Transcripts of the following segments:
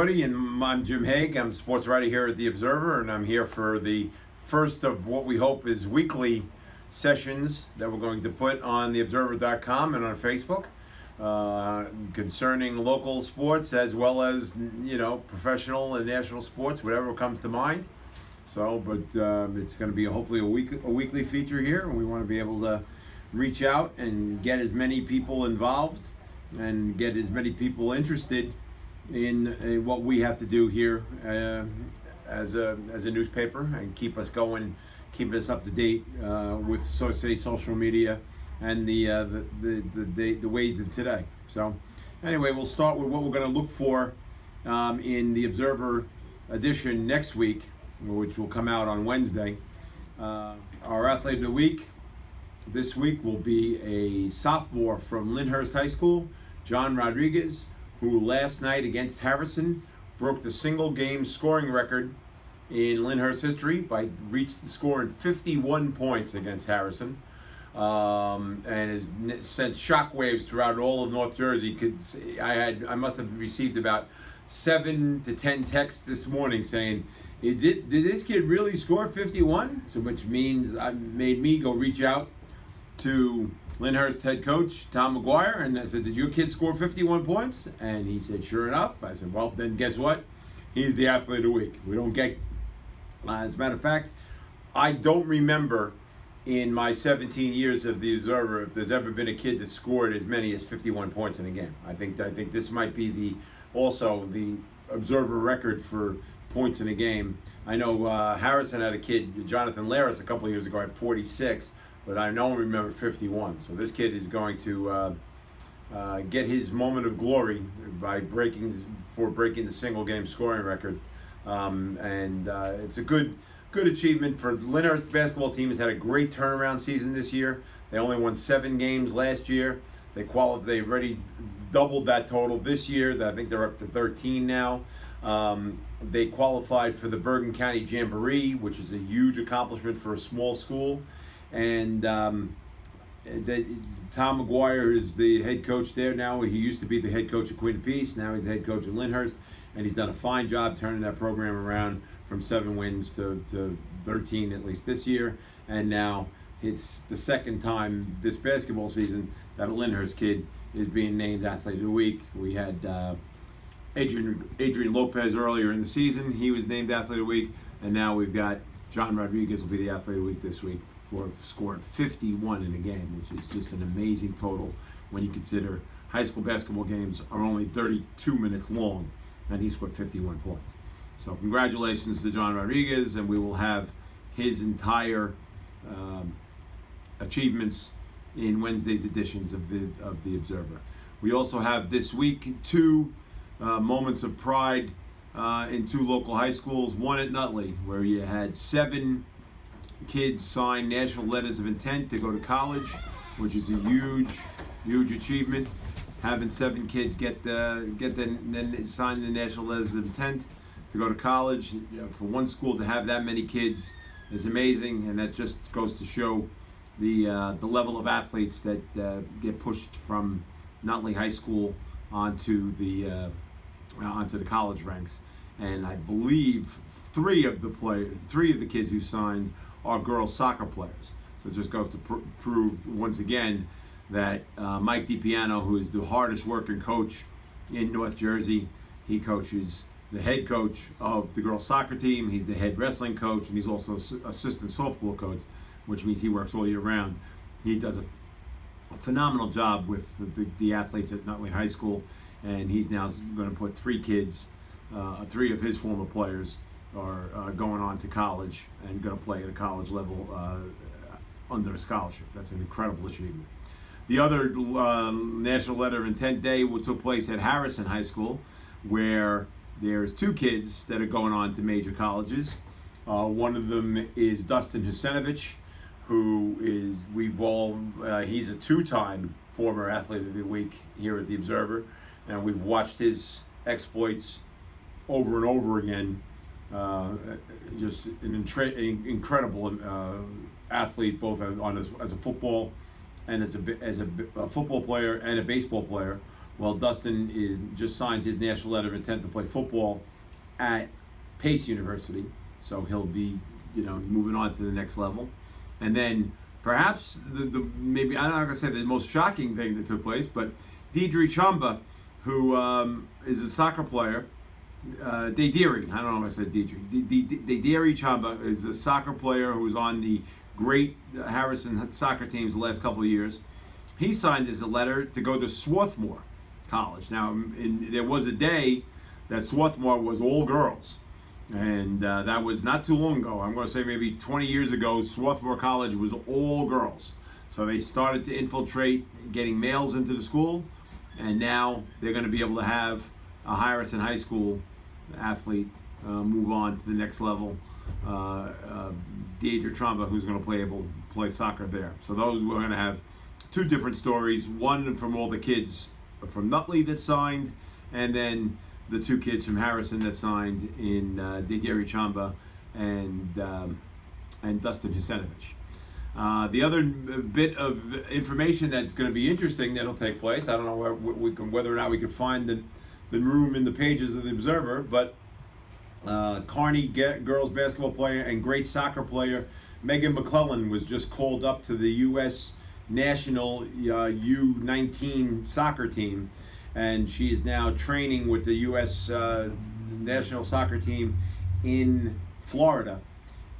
everybody, and I'm Jim Hague. I'm a sports writer here at The Observer, and I'm here for the first of what we hope is weekly sessions that we're going to put on theobserver.com and on Facebook concerning local sports as well as, professional and national sports, whatever comes to mind. So, but it's going to be hopefully a weekly feature here, and we want to be able to reach out and get as many people involved and get as many people interested in what we have to do here as a newspaper, and keep us going, keep us up to date with social media and the ways of today. So anyway, we'll start with what we're going to look for in the Observer edition next week, which will come out on Wednesday. Our athlete of the week this week will be a sophomore from Lyndhurst High School, John Rodriguez, who last night against Harrison broke the single game scoring record in Lyndhurst history by scoring 51 points against Harrison, and has sent shockwaves throughout all of North Jersey. I must have received about 7 to 10 texts this morning saying, did this kid really score 51? So which means made me go reach out to Lyndhurst head coach Tom McGuire, and I said, did your kid score 51 points? And he said, sure enough. I said, well, then guess what? He's the athlete of the week. We don't get, as a matter of fact, I don't remember in my 17 years of the Observer if there's ever been a kid that scored as many as 51 points in a game. I think this might be also the Observer record for points in a game. I know Harrison had a kid, Jonathan Laris, a couple of years ago, had 46. But I don't remember 51. So this kid is going to get his moment of glory by breaking the single game scoring record, and it's a good achievement for the Lyndhurst basketball team. Has had a great turnaround season this year. They only won 7 games last year. They already doubled that total this year. I think they're up to 13 now. They qualified for the Bergen County Jamboree, which is a huge accomplishment for a small school. And Tom McGuire is the head coach there now. He used to be the head coach of Queen of Peace. Now he's the head coach of Lyndhurst. And he's done a fine job turning that program around from 7 wins to 13 at least this year. And now it's the second time this basketball season that a Lyndhurst kid is being named Athlete of the Week. We had Adrian Lopez earlier in the season. He was named Athlete of the Week. And now we've got John Rodriguez will be the Athlete of the Week this week for scoring 51 in a game, which is just an amazing total when you consider high school basketball games are only 32 minutes long, and he scored 51 points. So congratulations to John Rodriguez, and we will have his entire achievements in Wednesday's editions of the Observer. We also have this week 2 moments of pride in 2 local high schools. One at Nutley, where you had 7 kids sign national letters of intent to go to college, which is a huge achievement. Having 7 kids sign the national letters of intent to go to college, for one school to have that many kids is amazing, and that just goes to show the level of athletes that get pushed from Nutley High School onto the college ranks. And I believe 3 of the kids who signed are girls soccer players. So it just goes to prove once again that Mike DiPiano, who is the hardest working coach in North Jersey, he coaches the head coach of the girls soccer team, he's the head wrestling coach, and he's also assistant softball coach, which means he works all year round. He does a phenomenal job with the athletes at Nutley High School, and he's now going to put 3 kids, 3 of his former players are going on to college and going to play at a college level under a scholarship. That's an incredible achievement. The other National Letter of Intent Day took place at Harrison High School, where there's 2 kids that are going on to major colleges. One of them is Dustin Husenovich, who is he's a 2-time former Athlete of the Week here at the Observer, and we've watched his exploits over and over again. Just an incredible athlete, both as a football and as a football player and a baseball player. Well, Dustin is just signed his national letter of intent to play football at Pace University, so he'll be, moving on to the next level. And then perhaps the maybe I'm not gonna say the most shocking thing that took place, but Deidre Chamba, who is a soccer player, Deidre, I don't know if I said Deidre. Deidre Chamba is a soccer player who was on the great Harrison soccer teams the last couple of years. He signed his letter to go to Swarthmore College. Now, there was a day that Swarthmore was all girls. And that was not too long ago. I'm going to say maybe 20 years ago, Swarthmore College was all girls. So they started to infiltrate getting males into the school. And now they're going to be able to have a Harrison High School athlete move on to the next level. Deidre Trumba, who's going to play soccer there. So we're going to have two different stories. One from all the kids from Nutley that signed, and then the two kids from Harrison that signed in Deidre Chamba and Dustin Husenovich. The other bit of information that's going to be interesting that'll take place, I don't know whether or not we could find the room in the pages of the Observer, but Kearney girls basketball player and great soccer player Megan McClellan was just called up to the U.S. national U19 soccer team. And she is now training with the U.S. national soccer team in Florida.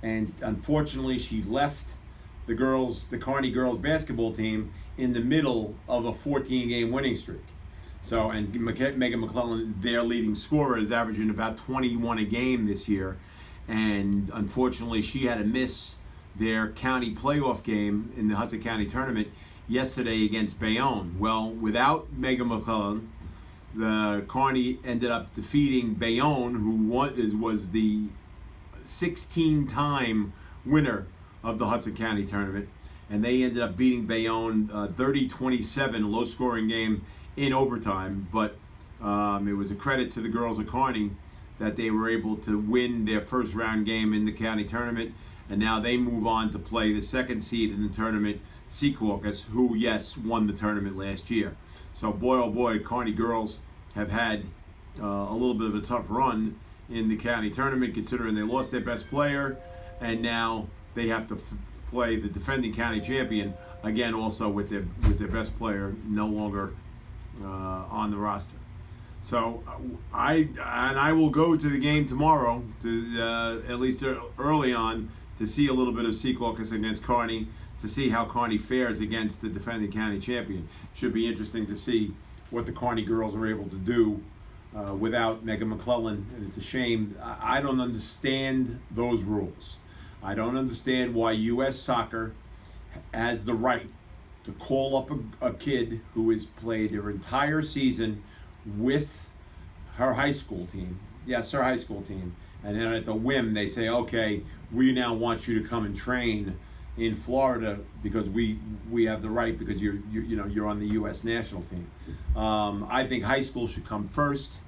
And unfortunately, she left the Kearney girls basketball team in the middle of a 14-game winning streak. So, and Megan McClellan, their leading scorer, is averaging about 21 a game this year. And unfortunately, she had to miss their county playoff game in the Hudson County tournament yesterday against Bayonne. Well, without Megan McClellan, the Kearney ended up defeating Bayonne, who was the 16-time winner of the Hudson County tournament, and they ended up beating Bayonne 30-27, low-scoring game in overtime. But it was a credit to the girls of Kearney that they were able to win their first round game in the county tournament, and now they move on to play the second seed in the tournament, Secaucus, who, yes, won the tournament last year. So, boy, oh boy, Kearney girls have had a little bit of a tough run in the county tournament, considering they lost their best player, and now they have to play the defending county champion, again, also with their best player no longer on the roster. So, I will go to the game tomorrow, to at least early on, to see a little bit of Secaucus against Kearney, to see how Kearney fares against the defending county champion. Should be interesting to see what the Kearney girls are able to do without Megan McClellan, and it's a shame. I don't understand those rules. I don't understand why U.S. Soccer has the right to call up a kid who has played their entire season with her high school team. Yes, her high school team. And then at the whim, they say, okay, we now want you to come and train in Florida because we have the right because you're on the U.S. national team. I think high school should come first.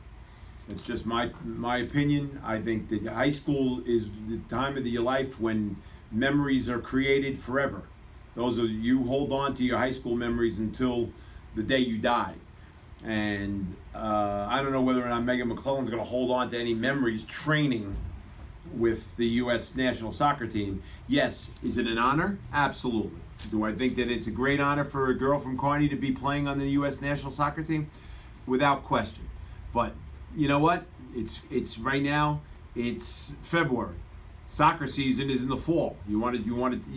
It's just my opinion. I think that high school is the time of your life when memories are created forever. Those are, you hold on to your high school memories until the day you die. And I don't know whether or not Megan McClellan's going to hold on to any memories training with the U.S. national soccer team. Yes, is it an honor? Absolutely. Do I think that it's a great honor for a girl from Kearney to be playing on the U.S. national soccer team? Without question. But you know what? It's right now. It's February. Soccer season is in the fall.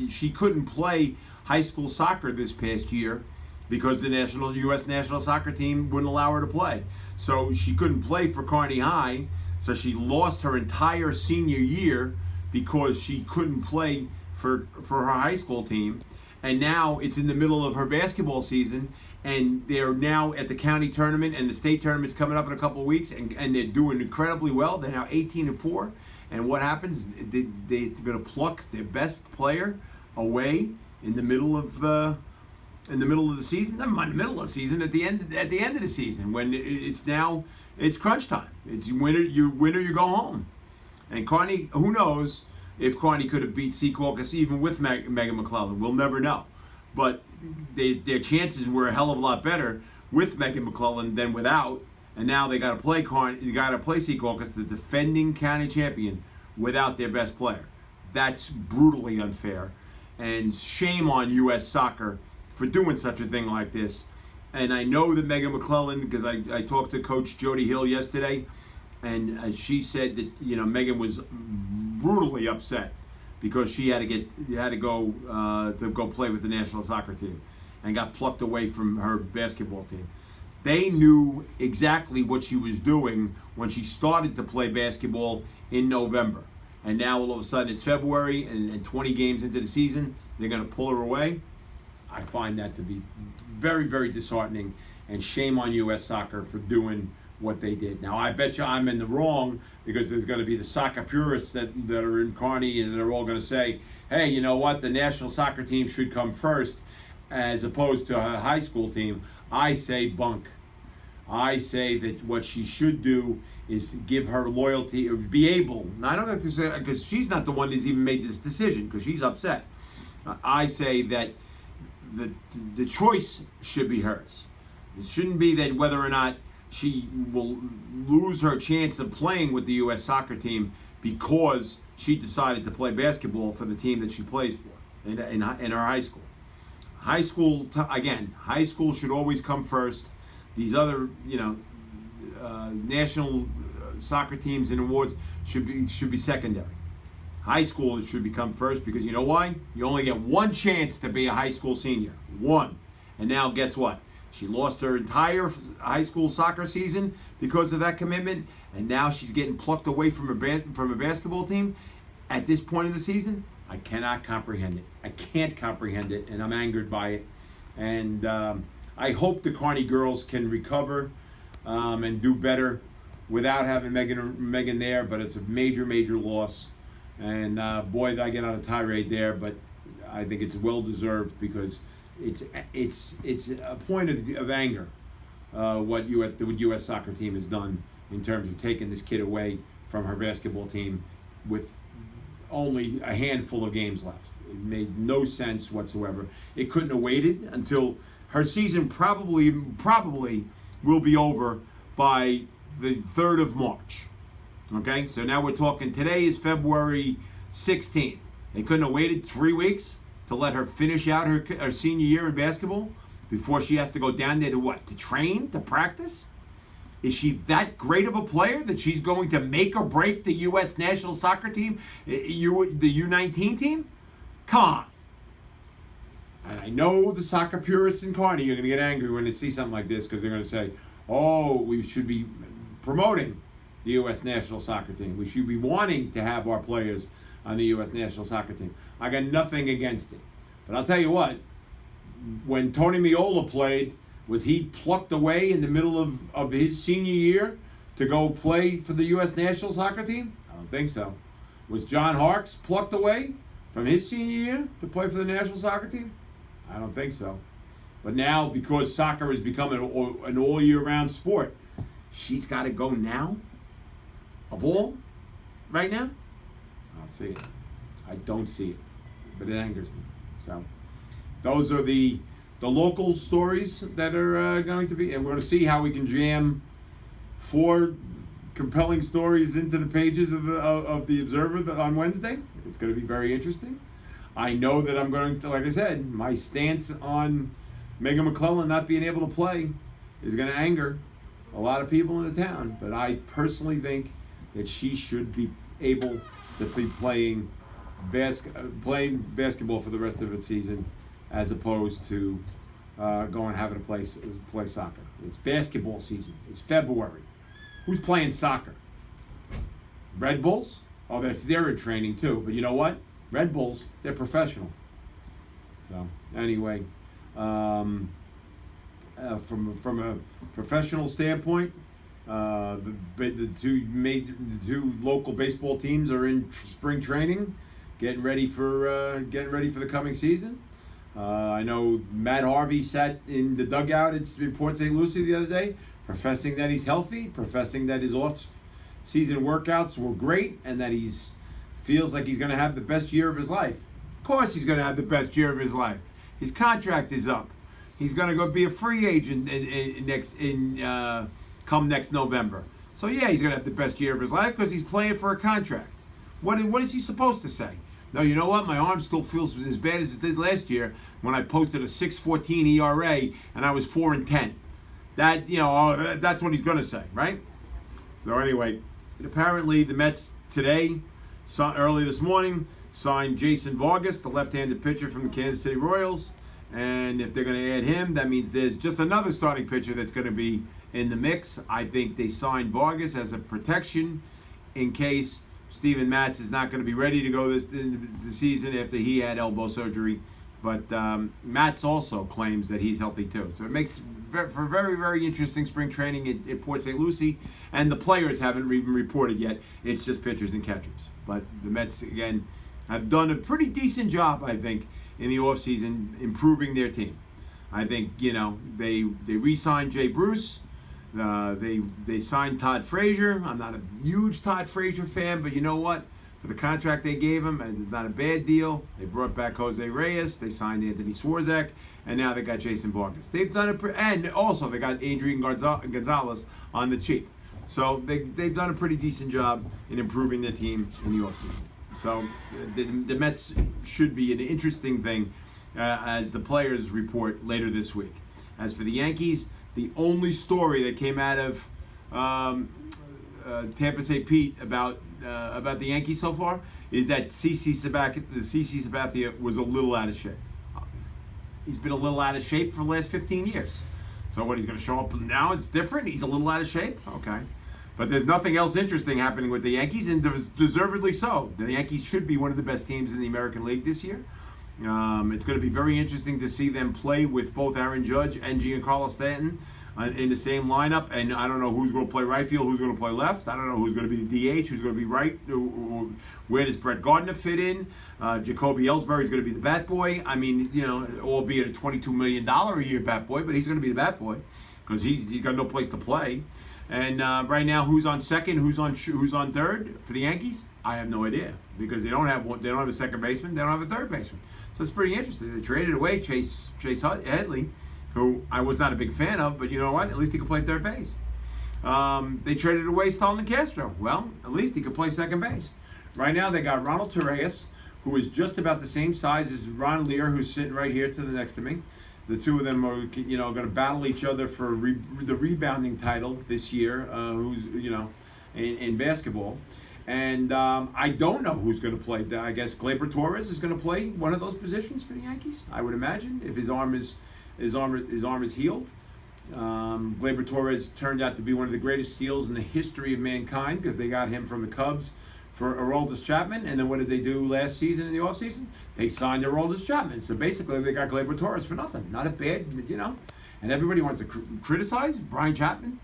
She couldn't play high school soccer this past year because the U.S. national soccer team wouldn't allow her to play. So she couldn't play for Kearney High. So she lost her entire senior year because she couldn't play for her high school team. And now it's in the middle of her basketball season, and they're now at the county tournament, and the state tournament's coming up in a couple of weeks, and they're doing incredibly well. They're now 18-4. And what happens? They're going to pluck their best player away in the middle of the season. Never mind the middle of the season. At the end of the season, when it's crunch time. It's you win or you go home. And Kearney, who knows if Kearney could have beat Secaucus even with Megan McClellan? We'll never know. But their chances were a hell of a lot better with Megan McClellan than without, and now they got to play Secaucus, the defending county champion, without their best player. That's brutally unfair, and shame on U.S. Soccer for doing such a thing like this. And I know that Megan McClellan, because I talked to Coach Jody Hill yesterday, and she said that Megan was brutally upset because she had to go play with the national soccer team, and got plucked away from her basketball team. They knew exactly what she was doing when she started to play basketball in November. And now all of a sudden it's February and 20 games into the season, they're going to pull her away. I find that to be very, very disheartening, and shame on U.S. Soccer for doing what they did. Now, I bet you I'm in the wrong, because there's going to be the soccer purists that are in Kearney, and they're all going to say, hey, you know what, the national soccer team should come first as opposed to a high school team. I say bunk. I say that what she should do is give her loyalty, or be able, I don't know if because she's not the one who's even made this decision, because she's upset. I say that the choice should be hers. It shouldn't be that whether or not she will lose her chance of playing with the U.S. soccer team because she decided to play basketball for the team that she plays for in her high school. High school should always come first. These other, national soccer teams and awards should be secondary. High school should become first, because you know why? You only get one chance to be a high school senior. One. And now guess what? She lost her entire high school soccer season because of that commitment, and now she's getting plucked away from a basketball team at this point in the season. I cannot comprehend it. I can't comprehend it, and I'm angered by it. And I hope the Kearney girls can recover and do better without having Megan there, but it's a major, major loss. And boy, did I get on a tirade there, but I think it's well deserved, because it's a point of anger what the U.S. soccer team has done in terms of taking this kid away from her basketball team with only a handful of games left. It made no sense whatsoever. It couldn't have waited until her season probably will be over by the 3rd of March. Okay, so now we're talking, today is February 16th. They couldn't have waited 3 weeks to let her finish out her senior year in basketball before she has to go down there to what? To train? To practice? Is she that great of a player that she's going to make or break the U.S. national soccer team, the U19 team? Come on. And I know the soccer purists in Kearney are going to get angry when they see something like this, because they're going to say, oh, we should be promoting the U.S. national soccer team. We should be wanting to have our players on the U.S. national soccer team. I got nothing against it. But I'll tell you what, when Tony Meola played, was he plucked away in the middle of his senior year to go play for the U.S. national soccer team? I don't think so. Was John Harkes plucked away from his senior year to play for the national soccer team? I don't think so. But now, because soccer has become an all-year-round sport, she's got to go now? Of all? Right now? I don't see it. I don't see it. But it angers me. So, those are the local stories that are going to be, and we're going to see how we can jam 4 compelling stories into the pages of the Observer on Wednesday. It's going to be very interesting. I know that I'm going to, like I said, my stance on Megan McClellan not being able to play is going to anger a lot of people in the town, but I personally think that she should be able to be playing basketball for the rest of the season, as opposed to going and having to play soccer. It's basketball season. It's February. Who's playing soccer? Red Bulls? Oh, they're in training too. But you know what? Red Bulls, they're professional. So anyway, from a professional standpoint, the two local baseball teams are in spring training, getting ready for the coming season. I know Matt Harvey sat in the dugout at Port St. Lucie the other day, professing that he's healthy, professing that his off-season workouts were great, and that feels like he's going to have the best year of his life. Of course he's going to have the best year of his life. His contract is up. He's going to go be a free agent come next November. So yeah, he's going to have the best year of his life because he's playing for a contract. What is he supposed to say? No, you know what? My arm still feels as bad as it did last year when I posted a 6.14 ERA and I was 4-10. That's what he's going to say, right? So anyway, apparently the Mets today, early this morning, signed Jason Vargas, the left-handed pitcher from the Kansas City Royals. And if they're going to add him, that means there's just another starting pitcher that's going to be in the mix. I think they signed Vargas as a protection in case Steven Matz is not going to be ready to go this season after he had elbow surgery. But Matz also claims that he's healthy too. So it makes for very, very interesting spring training at Port St. Lucie. And the players haven't even reported yet. It's just pitchers and catchers. But the Mets, again, have done a pretty decent job, I think, in the offseason improving their team. I think, they re-signed Jay Bruce. They signed Todd Frazier. I'm not a huge Todd Frazier fan, but you know what? For the contract they gave him, it's not a bad deal. They brought back Jose Reyes. They signed Anthony Swarzak, and now they got Jason Vargas. They've done it, and also they got Adrian Gonzalez on the cheap. So they've done a pretty decent job in improving their team in the offseason. So the Mets should be an interesting thing as the players report later this week. As for the Yankees, the only story that came out of Tampa St. Pete about the Yankees so far is that CC Sabathia was a little out of shape. He's been a little out of shape for the last 15 years. So what, he's going to show up now? It's different? He's a little out of shape? Okay. But there's nothing else interesting happening with the Yankees, and deservedly so. The Yankees should be one of the best teams in the American League this year. It's going to be very interesting to see them play with both Aaron Judge and Giancarlo Stanton in the same lineup. And I don't know who's going to play right field, who's going to play left. I don't know who's going to be the DH, who's going to be right. Where does Brett Gardner fit in? Jacoby Ellsbury is going to be the bat boy. I mean, albeit a $22 million a year bat boy, but he's going to be the bat boy because he's got no place to play. And right now, who's on second? Who's on third for the Yankees? I have no idea because they don't have a second baseman. They don't have a third baseman. So it's pretty interesting. They traded away Chase Headley, who I was not a big fan of, but you know what? At least he could play third base. They traded away Stalin Castro. Well, at least he could play second base. Right now, they got Ronald Torreyes, who is just about the same size as Ron Lear, who's sitting right here to the next to me. The two of them are, going to battle each other for the rebounding title this year. Who's, in basketball, and I don't know who's going to play. I guess Gleyber Torres is going to play one of those positions for the Yankees. I would imagine if his arm is healed. Gleyber Torres turned out to be one of the greatest steals in the history of mankind because they got him from the Cubs for Aroldis Chapman, and then what did they do last season in the offseason? They signed Aroldis Chapman. So basically, they got Gleyber Torres for nothing. Not a bad, And everybody wants to criticize Brian Chapman.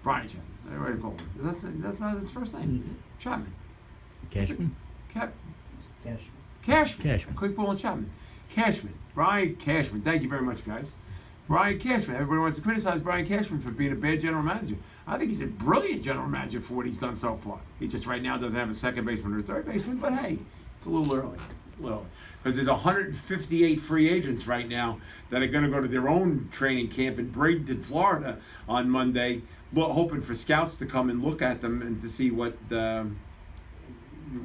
Everybody call him. That's not his first name. Mm-hmm. Chapman. Cashman. Cashman. Quick ball and Chapman. Cashman. Brian Cashman. Thank you very much, guys. Brian Cashman. Everybody wants to criticize Brian Cashman for being a bad general manager. I think he's a brilliant general manager for what he's done so far. He just right now doesn't have a second baseman or a third baseman, but hey, it's a little early. Because there's 158 free agents right now that are going to go to their own training camp in Bradenton, Florida on Monday, hoping for scouts to come and look at them and to see whether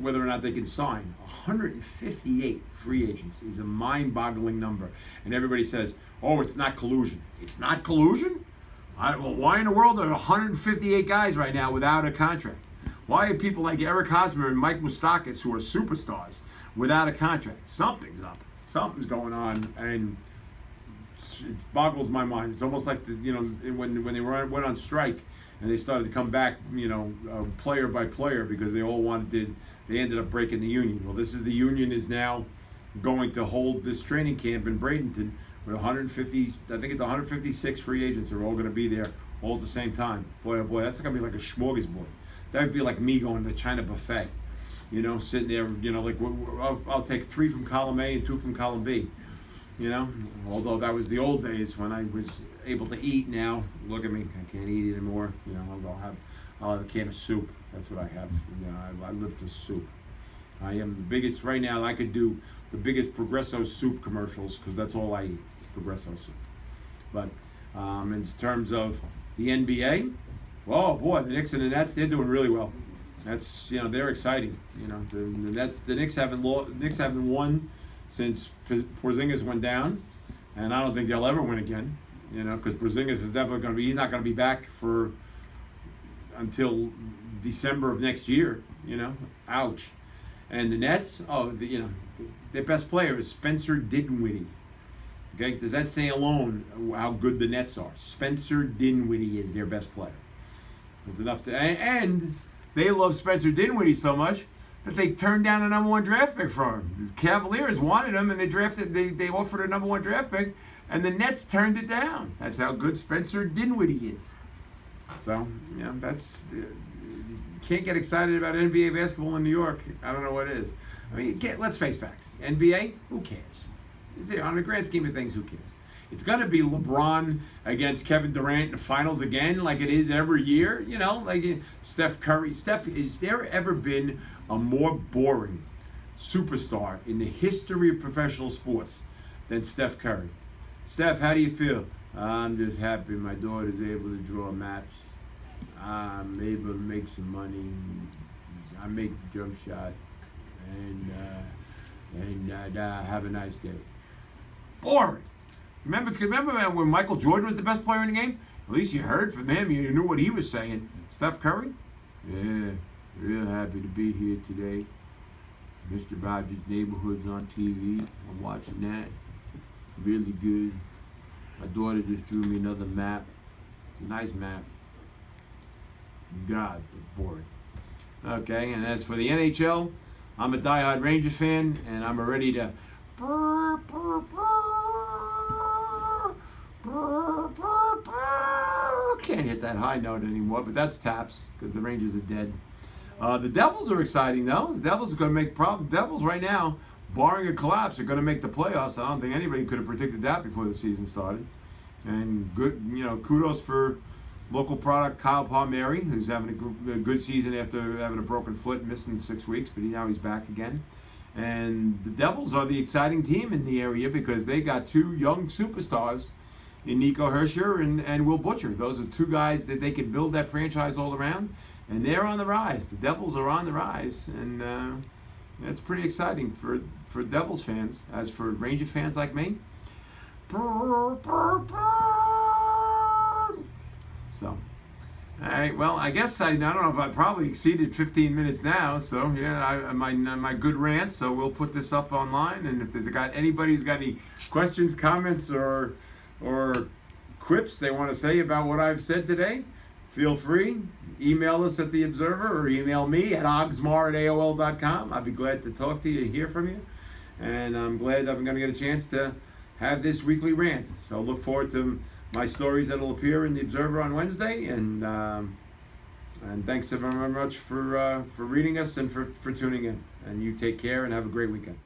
or not they can sign. 158 free agents is a mind-boggling number. And everybody says, oh, it's not collusion. It's not collusion? Why in the world are 158 guys right now without a contract? Why are people like Eric Hosmer and Mike Moustakas, who are superstars, without a contract? Something's up. Something's going on, and it boggles my mind. It's almost like when they went on strike and they started to come back, player by player because they all they ended up breaking the union. Well, the union is now going to hold this training camp in Bradenton with 150. I think it's 156 free agents are all going to be there all at the same time. Boy, oh boy, that's going to be like a smorgasbord. That would be like me going to the China buffet, sitting there, I'll take 3 from column A and 2 from column B, although that was the old days when I was able to eat. Now, look at me, I can't eat anymore. I'll have a can of soup. That's what I have. I live for soup. I am the biggest, right now I could do the biggest Progresso soup commercials because that's all I eat, Progresso soup. But in terms of the NBA, oh boy, the Knicks and the Nets, they're doing really well. That's, they're exciting. The Knicks haven't won since Porzingis went down, and I don't think they'll ever win again. Because Porzingis is definitely going to be, he's not going to be back until December of next year. Ouch. And the Nets, their best player is Spencer Dinwiddie. Okay, does that say alone how good the Nets are? Spencer Dinwiddie is their best player. It's enough to, and they love Spencer Dinwiddie so much that they turned down a number 1 draft pick from him. The Cavaliers wanted him, and they offered a number 1 draft pick, and the Nets turned it down. That's how good Spencer Dinwiddie is. So, that's can't get excited about NBA basketball in New York. I don't know what is. I mean, let's face facts. NBA, who cares? On the grand scheme of things, who cares? It's going to be LeBron against Kevin Durant in the finals again, like it is every year. Like Steph Curry. Is there ever been a more boring superstar in the history of professional sports than Steph Curry? Steph, how do you feel? I'm just happy my daughter's able to draw maps. I'm able to make some money. I make the jump shot. And have a nice day. Boring. Remember when Michael Jordan was the best player in the game? At least you heard from him. You knew what he was saying. Steph Curry? Yeah, real happy to be here today. Mr. Rogers' Neighborhood's on TV. I'm watching that. It's really good. My daughter just drew me another map. It's a nice map. God, but boring. Okay, and as for the NHL, I'm a diehard Rangers fan, and I'm ready to can't hit that high note anymore, but that's taps because the Rangers are dead. The Devils are exciting though. The Devils are going to make problems. Devils right now, barring a collapse, are going to make the playoffs. I don't think anybody could have predicted that before the season started. And good, kudos for local product Kyle Palmieri, who's having a good season after having a broken foot, missing 6 weeks, but now he's back again. And the Devils are the exciting team in the area because they got 2 young superstars in Nico Hersher and Will Butcher. Those are 2 guys that they can build that franchise all around, and they're on the rise. The Devils are on the rise, and it's pretty exciting for Devils fans. As for Ranger fans like me, so, all right. Well, I guess I don't know if I probably exceeded 15 minutes now. So yeah, my good rant. So we'll put this up online, and if there's anybody who's got any questions, comments, or quips they want to say about what I've said today, feel free. Email us at The Observer or email me at ogsmar@aol.com. I'd be glad to talk to you and hear from you. And I'm glad that I'm going to get a chance to have this weekly rant. So look forward to my stories that will appear in The Observer on Wednesday. And thanks so very much for reading us and for tuning in. And you take care and have a great weekend.